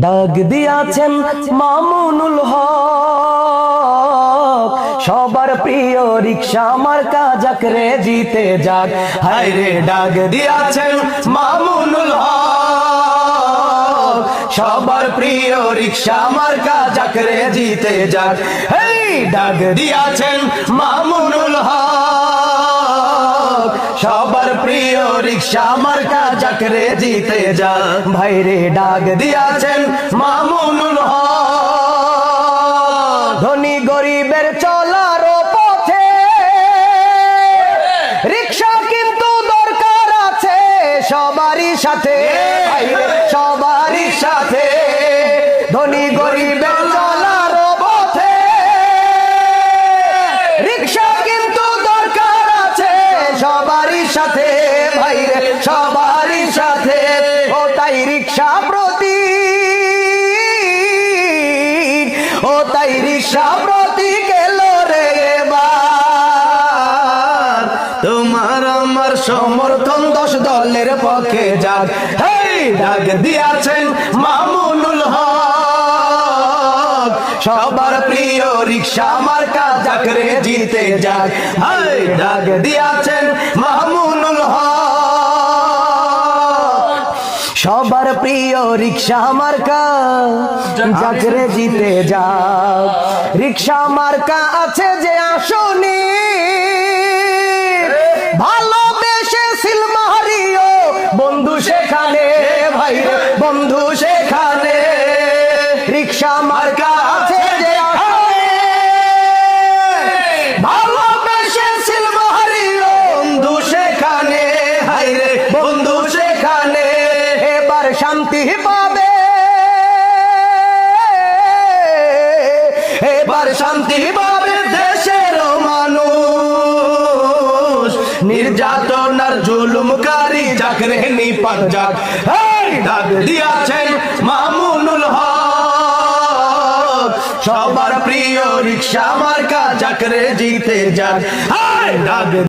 ডাক দিয়াছেন মামুনুল হক, সবার প্রিয় রিকশা মার্কা যাক রে জিতে যাক। হায় রে ডাক দিয়াছেন মামুনুল হক, সবার প্রিয় রিকশা মার্কা যাক রে জিতে যাক। হেই ডাক দিয়াছেন মামুনুল হক, সবার প্রিয় রিকশা মার্কা যাক রে জিতে যাক। ভাই রে ডাক দিয়াছেন মামুনুল হক, ধনী গরিবের চলার পথে রিকশা কিন্তু দরকার আছে সবারই সাথে। ভাই রে সবারই সাথে, ধনী গরিবের চলার পথে রিকশা কিন্তু দরকার আছে সবারই সাথে। ভাই রে সবারই সাথে, ও তাই রিকশা প্রতি, ও তাই রিকশা প্রতি গেল রে এবার। তোমার আমার সমর্থন 10 দলের পক্ষে যাক। হেই ডাক দিয়াছেন মামুনুল হক, সবার প্রিয় রিকশা মার্কা যাক রে জিতে যাক। হেই ডাক দিয়াছেন মামুনুল হক, সবার প্রিয় রিকশা মার্কা যাক রে জিতে যাক। রিকশা মার্কা আছে যে আসনে, ভালোবেসে সিলমারিও বন্ধু সেখানে। ভাই রে বন্ধু সেখানে, রিকশা মার্কা আছে যে আসনে, ভালোবেসে সিলমারিও বন্ধু সেখানে। হাই রে বন্ধু সেখানে, এবার শান্তি পাবে, এবার শান্তি পাবে দেশের মানুষ। নির্যাতনার জুলুমকারী যাক রে নিপাত যাক। এই ডাক দিয়াছেন মামুনুল হক, সবার প্রিয় রিকশা মার্কা যাক রে জিতে যাক। এই ডাক